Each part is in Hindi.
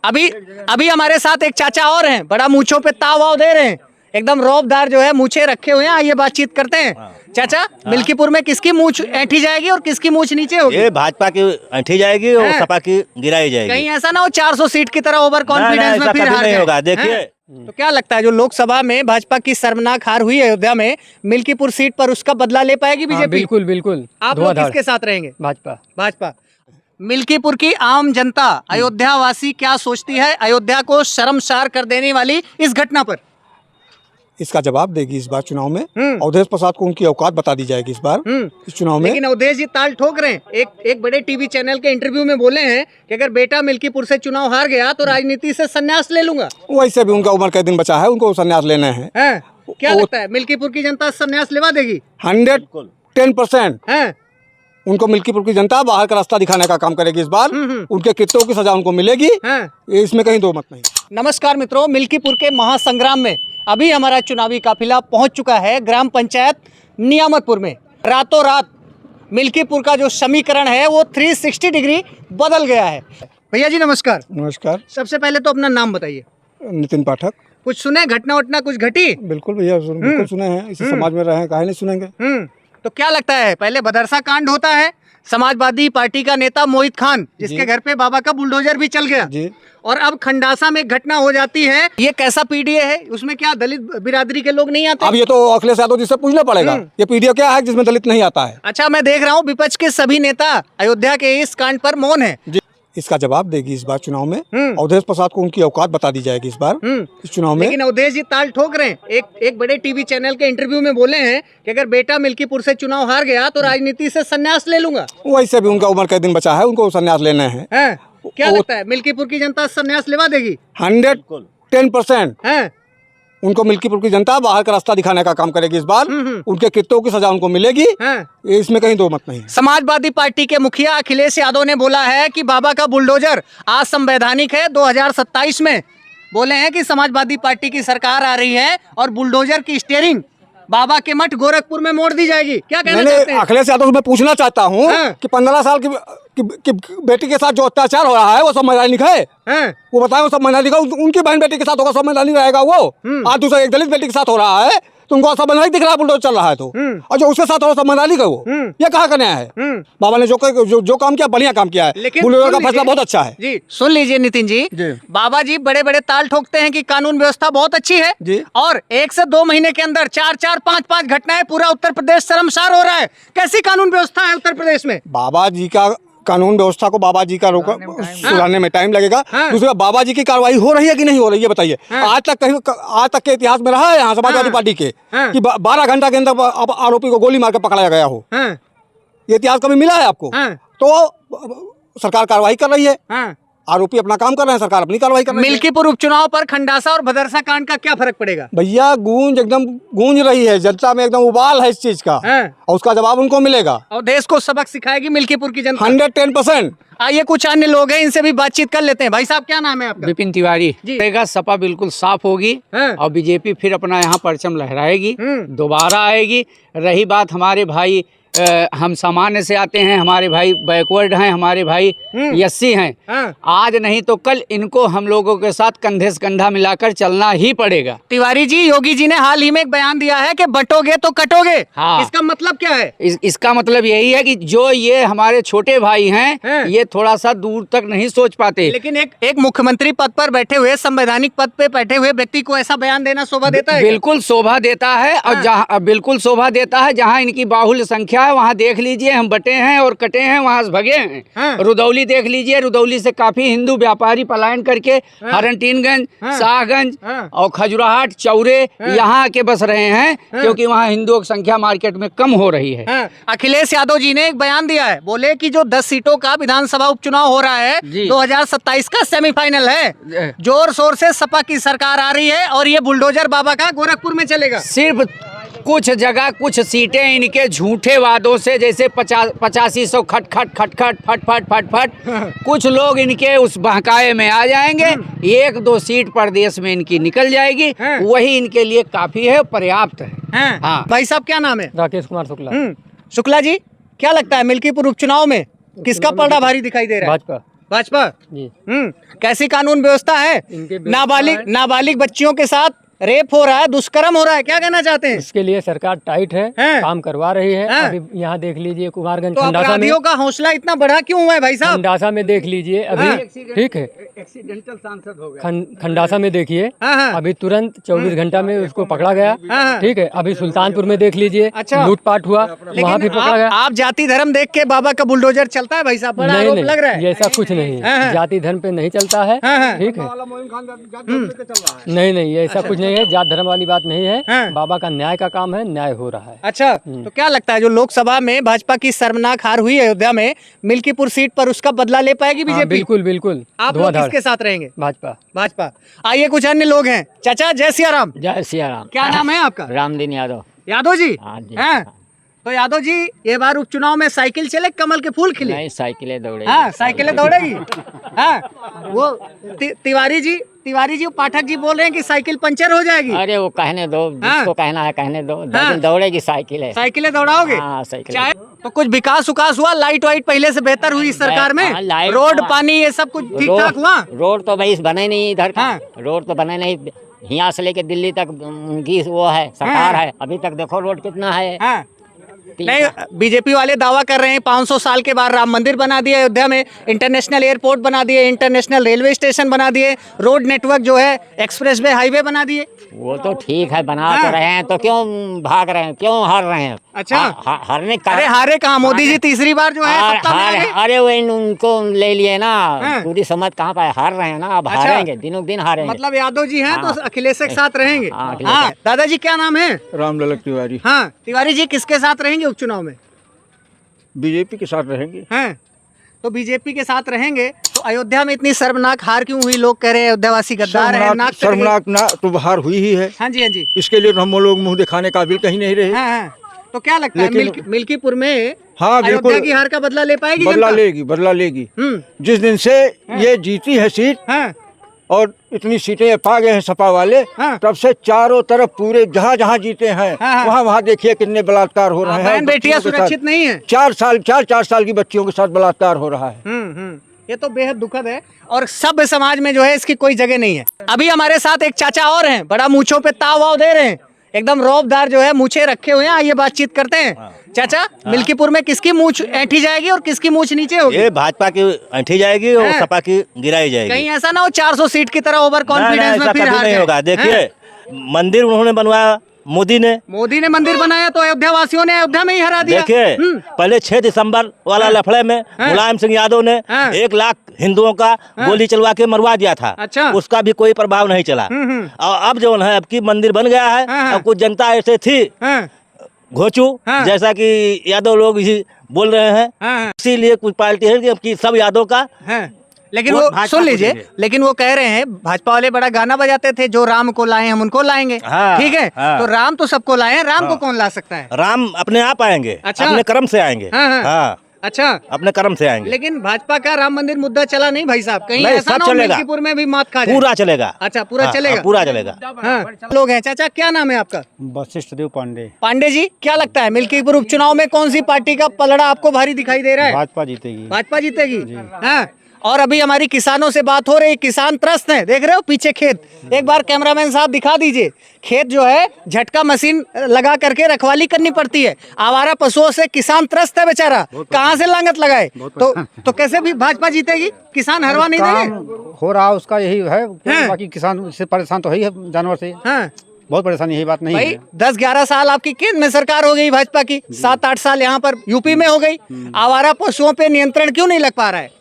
अभी अभी हमारे साथ एक चाचा और हैं, बड़ा मूंछों पे ताव वाव दे रहे हैं, एकदम रौबदार जो है मूछे रखे हुए हैं। आइए बातचीत करते हैं। चाचा, मिल्कीपुर में किसकी मूछ ऐंठी जाएगी और किसकी मूछ नीचे होगी? ये भाजपा की ऐंठी जाएगी और हैं? सपा की गिराई जाएगी। कहीं ऐसा ना हो 400 सीट की तरह ओवर ना, कॉन्फिडेंस में ऐसा फिर कभी हार नहीं जाए। होगा। देखिए हैं? तो क्या लगता है जो लोकसभा में भाजपा की शर्मनाक हार हुई अयोध्या में, मिल्कीपुर सीट पर उसका बदला ले पाएगी बीजेपी? बिल्कुल बिल्कुल। आप लोग किसके साथ रहेंगे? भाजपा। भाजपा। मिल्कीपुर की आम जनता, अयोध्या वासी क्या सोचती है अयोध्या को शर्मसार कर देने वाली इस घटना पर? इसका जवाब देगी इस बार चुनाव में। अवधेश प्रसाद को उनकी औकात बता दी जाएगी इस बार इस चुनाव में। लेकिन अवधेश जी ताल ठोक रहे हैं। एक बड़े टीवी चैनल के इंटरव्यू में बोले हैं कि अगर बेटा मिल्कीपुर से चुनाव हार गया तो राजनीति से संन्यास ले लूंगा। वैसे भी उनका उम्र के दिन बचा है, उनको संन्यास लेने हैं। क्या लगता है मिल्कीपुर की जनता संन्यास लेवा देगी? 110% हैं? उनको मिल्कीपुर की जनता बाहर का रास्ता दिखाने का काम करेगी इस बार। उनके कृत्यों की सजा उनको मिलेगी, इसमें कहीं दो मत नहीं। नमस्कार मित्रों, मिल्कीपुर के महासंग्राम में अभी हमारा चुनावी काफिला पहुंच चुका है ग्राम पंचायत नियामतपुर में। रातों रात मिल्कीपुर का जो समीकरण है वो 360 डिग्री बदल गया है। भैया जी नमस्कार। नमस्कार। सबसे पहले तो अपना नाम बताइए। नितिन पाठक। कुछ सुने, घटना वटना कुछ घटी? बिल्कुल भैया, बिल्कुल सुने हैं। इसी समाज में रहे हैं, काहे नहीं सुनेंगे। तो क्या लगता है, पहले बदरसा कांड होता है, समाजवादी पार्टी का नेता मोहित खान जिसके घर पे बाबा का बुलडोजर भी चल गया जी, और अब खंडासा में घटना हो जाती है। ये कैसा पीडीए है? उसमें क्या दलित बिरादरी के लोग नहीं आते? अब ये तो अखिलेश यादव जी से पूछना पड़ेगा, ये पीडीए क्या है जिसमें दलित नहीं आता है। अच्छा, मैं देख रहा हूँ विपक्ष के सभी नेता अयोध्या के इस कांड पर मौन है। इसका जवाब देगी इस बार चुनाव में। अवधेश प्रसाद को उनकी औकात बता दी जाएगी इस बार इस चुनाव में। लेकिन अवधेश जी ताल ठोक रहे हैं। एक बड़े टीवी चैनल के इंटरव्यू में बोले हैं कि अगर बेटा मिल्कीपुर से चुनाव हार गया तो राजनीति से संन्यास ले लूंगा। वैसे भी उनका उम्र के दिन बचा है, उनको संन्यास लेने हैं। क्या लगता है मिल्कीपुर की जनता संन्यास लेवा देगी? 110% उनको मिल्कीपुर की जनता बाहर का रास्ता दिखाने का काम करेगी इस बार। उनके कृत्यों की सजा उनको मिलेगी, इसमें कहीं दो मत नहीं। समाजवादी पार्टी के मुखिया अखिलेश यादव ने बोला है कि बाबा का बुलडोजर असंवैधानिक है। 2027 में बोले हैं कि समाजवादी पार्टी की सरकार आ रही है और बुलडोजर की स्टीयरिंग बाबा के मठ गोरखपुर में मोड़ दी जाएगी। क्या कहना चाहते हैं? अखिलेश यादव से मैं पूछना चाहता हूँ कि 15 साल की बेटी के साथ जो अत्याचार हो रहा है वो संवैधानिक है? वो बताएं, वो संवैधानिक है? उनकी बहन बेटी के साथ होगा संवैधानिक रहेगा वो? आज दूसरा एक दलित बेटी के साथ हो रहा है तो उनको असंवैधानिक दिख रहा है, बुलडोजर चल रहा है तो, और जो उसके साथ हो संवैधानिक है वो? ये कहाँ का न्याय है? बाबा ने जो काम किया बढ़िया काम किया है। बुलडोजर का फैसला बहुत अच्छा है जी। सुन लीजिए नितिन जी, बाबा जी बड़े बड़े ताल ठोकते हैं कि कानून व्यवस्था बहुत अच्छी है जी, और 1 से 2 महीने के अंदर 4-4, 5-5 घटनाएं, पूरा उत्तर प्रदेश शर्मसार हो रहा है। कैसी कानून व्यवस्था है उत्तर प्रदेश में? बाबा जी का कानून व्यवस्था को बाबा जी का सुधारने में टाइम लगेगा। दूसरा, बाबा जी की कार्रवाई हो रही है कि नहीं हो रही है बताइए? आज तक के इतिहास में रहा है यहाँ समाजवादी पार्टी के कि 12 घंटा के अंदर आरोपी को गोली मार के पकड़ाया गया हो? ये इतिहास कभी मिला है आपको? तो सरकार कार्रवाई कर रही है, आरोपी अपना काम कर रहे हैं, सरकार अपनी कार्रवाई कर रही है। मिल्कीपुर उपचुनाव पर खंडासा और बदरसा कांड का क्या फर्क पड़ेगा? भैया गूंज एकदम गूंज रही है, जनता में एकदम उबाल है इस चीज का, और उसका जवाब उनको मिलेगा। और देश को सबक सिखाएगी मिल्कीपुर की जनता। 110%। आइए कुछ अन्य लोग हैं, इनसे भी बातचीत कर लेते हैं। भाई साहब, क्या नाम है आपका? विपिन तिवारी जी। सपा बिल्कुल साफ होगी और बीजेपी फिर अपना यहाँ परचम लहराएगी, दोबारा आएगी। रही बात हमारे भाई, हम सामान्य से आते हैं, हमारे भाई बैकवर्ड हैं, हमारे भाई यस्सी हैं। आज नहीं तो कल इनको हम लोगों के साथ कंधे से कंधा मिलाकर चलना ही पड़ेगा। तिवारी जी, योगी जी ने हाल ही में एक बयान दिया है कि बटोगे तो कटोगे। हाँ। इसका मतलब क्या है? इसका मतलब यही है कि जो ये हमारे छोटे भाई हैं, ये थोड़ा सा दूर तक नहीं सोच पाते। लेकिन एक मुख्यमंत्री पद पर बैठे हुए, संवैधानिक पद पे बैठे हुए व्यक्ति को ऐसा बयान देना शोभा देता है? बिल्कुल शोभा देता है, और जहाँ बिल्कुल शोभा देता है जहाँ इनकी बाहुल्य संख्या है वहाँ देख लीजिए हम बटे हैं और कटे हैं, वहाँ से भगे हैं। रुदौली देख लीजिए, रुदौली से काफी हिंदू व्यापारी पलायन करके हरनटीनगंज, शाहगंज और खजुराहट, चौरे यहाँ आके बस रहे हैं, क्योंकि वहाँ हिंदुओं की संख्या मार्केट में कम हो रही है। अखिलेश यादव जी ने एक बयान दिया है, बोले कि जो 10 सीटों का विधानसभा उपचुनाव हो रहा है 2027 का सेमीफाइनल है, जोर शोर से सपा की सरकार आ रही है और ये बुलडोजर बाबा का गोरखपुर में चलेगा। सिर्फ कुछ जगह कुछ सीटें इनके झूठे वादों से, जैसे 8500 खट खट खट खट फट फट फट फट, कुछ लोग इनके उस बहकाए में आ जाएंगे। 1-2 सीट प्रदेश में इनकी निकल जाएगी, वही इनके लिए काफी है, पर्याप्त है। हाँ। भाई साहब, क्या नाम है? राकेश कुमार शुक्ला। शुक्ला जी, क्या लगता है मिल्कीपुर उपचुनाव में किसका पलड़ा भारी दिखाई दे रहा है? भाजपा। भाजपा। जी। कैसी कानून व्यवस्था है? इनके व्यवस्था नाबालिग बच्चियों के साथ रेप हो रहा है, दुष्कर्म हो रहा है, क्या कहना चाहते हैं? इसके लिए सरकार टाइट है, हैं? काम करवा रही है। हैं? अभी यहाँ देख लीजिए कुमारगंज तो खंडासा में, अपराधियों का हौसला इतना बढ़ा क्यों हुआ है भाई साहब? खंडासा में देख लीजिए अभी, ठीक है, एक्सीडेंटल सांसद हो गया। खंडासा में देखिए हाँ। अभी तुरंत 24 घंटा में उसको पकड़ा गया, हाँ। ठीक है। अभी सुल्तानपुर में देख लीजिए, अच्छा। लूटपाट हुआ, वहाँ भी लेकिन पकड़ा गया। आप जाति धर्म देख के बाबा का बुलडोजर चलता है भाई साहब? बड़ा नहीं आरोप लग रहा नहीं, है। ऐसा कुछ नहीं हाँ, हाँ। है, जाति धर्म पे नहीं चलता है, हाँ। ठीक है। नहीं नहीं, ऐसा कुछ नहीं है, जात धर्म वाली बात नहीं है। हाँ। बाबा का न्याय का काम है, न्याय हो रहा है। अच्छा, तो क्या लगता है जो लोकसभा में भाजपा की शर्मनाक हार हुई है अयोध्या में मिल्कीपुर सीट पर, उसका बदला ले पाएगी हाँ, बीजेपी? बिल्कुल बिल्कुल, आप लोग धुआंधार। किसके साथ रहेंगे? भाजपा। भाजपा। आइए कुछ अन्य लोग हैं। चाचा जय सिया राम, जय सिया राम। क्या नाम है आपका? रामदीन यादव। यादव जी। हाँ जी। हैं? तो यादव जी ये बार उपचुनाव में साइकिल चले, कमल के फूल खिले? नहीं, साइकिलें दौड़े। हाँ, साइकिलें दौड़ेगी। हाँ, वो तिवारी जी पाठक जी बोल रहे हैं कि साइकिल पंचर हो जाएगी। अरे वो कहने दो, जिसको कहना है कहने दो, लेकिन दौड़ेगी साइकिल है। साइकिलें दौड़ाओगे? हाँ, साइकिल। चाहे तो कुछ विकास हुआ, लाइट वाइट पहले से बेहतर हुई इस सरकार में? हाँ, लाइट- रोड पानी ये सब कुछ ठीक ठाक हुआ? रोड तो भाई बने नहीं इधर का। हाँ। रोड तो बने नहीं, यहाँ से लेके दिल्ली तक उनकी वो है, सरकार है। अभी तक देखो रोड कितना है। हाँ। नहीं, बीजेपी वाले दावा कर रहे हैं 500 साल के बाद राम मंदिर बना दिए अयोध्या में, इंटरनेशनल एयरपोर्ट बना दिए, इंटरनेशनल रेलवे स्टेशन बना दिए, रोड नेटवर्क जो है एक्सप्रेसवे हाईवे बना दिए। वो तो ठीक है, बना हाँ। तो रहे हैं, तो क्यों भाग रहे हैं, क्यों हार रहे हैं? अच्छा। हारने का अरे हारे कहाँ, मोदी जी तीसरी बार जो है सत्ता में आ गए। अरे वो उनको ले लिए ना, हाँ। पूरी समझ कहाँ पाए, हार रहे हैं ना, अब अच्छा। हारेंगे, दिनों दिन हारेंगे। मतलब यादव जी हैं तो हाँ। अखिलेश के साथ रहेंगे। हाँ, अखिलेश। हाँ, दादाजी क्या नाम है? रामलला तिवारी हाँ, तिवारी जी किसके साथ रहेंगे उपचुनाव में? बीजेपी के साथ रहेंगे। हैं? तो बीजेपी के साथ रहेंगे तो अयोध्या में इतनी शर्मनाक हार क्यों हुई? लोग कह रहे हैं अयोध्यावासी गद्दार है, नाक कट गई। शर्मनाक ना तो हार हुई ही है, हाँ जी, हाँ जी। इसके लिए तो हम लोग मुंह दिखाने काबिल कहीं नहीं रहे। हाँ, हाँ। तो क्या लगता है मिल्कीपुर में हाँ, बिल्कुल। अयोध्या की हार का बदला ले पाएगी बदला जनता? बदला लेगी। हम्म। जिस दिन से ये जीती है सीट हाँ, और इतनी सीटें पा गए हैं सपा वाले, हाँ। तब से चारों तरफ पूरे जहाँ जहाँ जीते हैं हाँ। वहाँ देखिए कितने बलात्कार हो रहे हैं। बहन बेटियां बच्चियों के सुरक्षित साथ। नहीं है। 4 साल की बच्चियों के साथ बलात्कार हो रहा है। ये तो बेहद दुखद है और सभ्य समाज में जो है इसकी कोई जगह नहीं है। अभी हमारे साथ एक चाचा और हैं, बड़ा मूंछों पे ताव वाव दे रहे हैं, एकदम रौबदार जो है मूछे रखे हुए हैं। आइए बातचीत करते हैं। चाचा, मिल्कीपुर में किसकी मूछ ऐंठी जाएगी और किसकी मूछ नीचे होगी? ये भाजपा की ऐंठी जाएगी और हैं? सपा की गिराई जाएगी। कहीं ऐसा ना हो 400 सीट की तरह ओवर नहीं, कॉन्फिडेंस में ऐसा फिर कभी हार नहीं जाए। होगा। देखिए, हैं? मंदिर उन्होंने बनवाया, मोदी ने मंदिर बनाया तो अयोध्या वासियों ने अयोध्या में ही हरा दिया। देखिए, पहले 6 दिसंबर वाला लफड़े में मुलायम सिंह यादव ने 1 लाख हिंदुओं का गोली चलवा के मरवा दिया था। अच्छा। उसका भी कोई प्रभाव नहीं चला। और अब जो है, अब की मंदिर बन गया है। अब कुछ जनता ऐसे थी हाँ, घोचू, हाँ। जैसा कि यादव लोग ही बोल रहे हैं, हाँ, इसीलिए कुछ पार्टी है कि अब की सब यादव का हाँ। लेकिन वोट वो भाजपा सुन को लीजिए, देंगे। लेकिन वो कह रहे हैं भाजपा वाले बड़ा गाना बजाते थे, जो राम को लाए हम उनको लाएंगे। हाँ, ठीक है, हाँ। तो राम तो सबको लाए हैं, राम को कौन ला सकता है? राम अपने आप आएंगे। अच्छा। अपने कर्म से आएंगे। हाँ, हाँ। हाँ, अच्छा, अपने कर्म से आएंगे। लेकिन भाजपा का राम मंदिर मुद्दा चला नहीं भाई साहब, कहीं नहीं, ऐसा सब ना हो चलेगा। मिल्कीपुर में भी मात खा जाए। पूरा चलेगा। अच्छा, पूरा हाँ, चलेगा। हाँ, पूरा चलेगा। हाँ, लोग हैं। चाचा क्या नाम है आपका? वशिष्ठ देव पांडे। पांडे जी, क्या लगता है मिल्कीपुर उपचुनाव में कौन सी पार्टी का पलड़ा आपको भारी दिखाई दे रहा है? भाजपा जीतेगी। भाजपा जीतेगी। हाँ, और अभी हमारी किसानों से बात हो रही, किसान त्रस्त हैं, देख रहे हो पीछे खेत, एक बार कैमरामैन साहब दिखा दीजिए। खेत जो है झटका मशीन लगा करके रखवाली करनी पड़ती है, आवारा पशुओं से किसान त्रस्त है बेचारा, कहाँ से लागत लगाए? तो कैसे भी भाजपा जीतेगी? किसान हरवा नहीं देंगे? हो रहा उसका यही है, हैं? बाकी किसान से परेशान तो है ही है, जानवर से हाँ बहुत परेशानी, यही बात नहीं भाई, है। 10-11 साल आपकी केंद्र में सरकार हो गई भाजपा की, 7-8 साल यहाँ पर यूपी में हो गई, आवारा पशुओं पे नियंत्रण क्यों नहीं लग पा रहा है?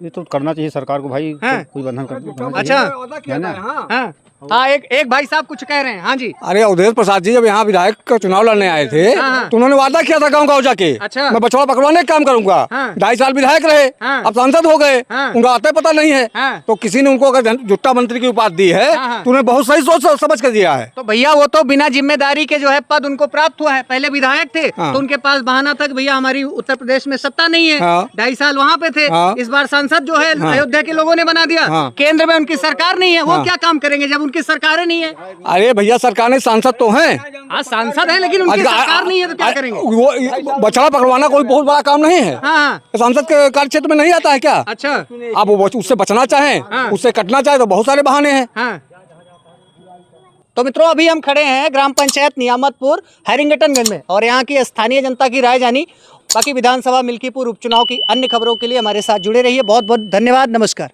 ये तो करना चाहिए सरकार को भाई, हैं? कोई बंधन करना अच्छा, चाहिए, है ना? हाँ हाँ, एक भाई साहब कुछ कह रहे हैं। हाँ जी। अरे अवधेश प्रसाद जी जब यहाँ विधायक का चुनाव लड़ने आए थे हाँ। तो उन्होंने वादा किया था गाँव जाके, अच्छा। मैं बछड़ा पकड़वाने का काम करूंगा। हाँ। 2.5 साल विधायक रहे, हाँ। अब सांसद हो गए, हाँ। उनका आता पता नहीं है। हाँ। तो किसी ने उनको अगर जुट्टा मंत्री की उपाधि दी है हाँ। तो उन्हें बहुत सही सोच समझ कर दिया है। तो भैया वो तो बिना जिम्मेदारी के जो है पद उनको प्राप्त हुआ है, पहले विधायक थे हाँ। तो उनके पास बहाना तक भैया हमारी उत्तर प्रदेश में सत्ता नहीं है, हाँ। 2.5 साल वहाँ पे थे, हाँ। इस बार सांसद जो है हाँ। अयोध्या के लोगों ने बना दिया, हाँ। केंद्र में उनकी सरकार नहीं है, वो हाँ। क्या काम करेंगे जब उनकी सरकारें नहीं है। अरे भैया सरकार ने सांसद तो हैं, हाँ सांसद है लेकिन उनकी सरकार नहीं है तो क्या करेंगे? वो बछड़ा पकड़वाना कोई बहुत बड़ा काम नहीं है। हाँ सांसद के कार्य क्षेत्र में नहीं आता है क्या? अच्छा आप वो उससे बचना चाहें, उससे कटना चाहे तो बहुत सारे बहाने हैं। हाँ। तो मित्रों अभी हम खड़े हैं ग्राम पंचायत नियामतपुर हैरिंगटनगंज में और यहाँ की स्थानीय जनता की राय जानी। बाकी विधानसभा मिल्कीपुर उपचुनाव की अन्य खबरों के लिए हमारे साथ जुड़े रहिए। बहुत बहुत धन्यवाद। नमस्कार।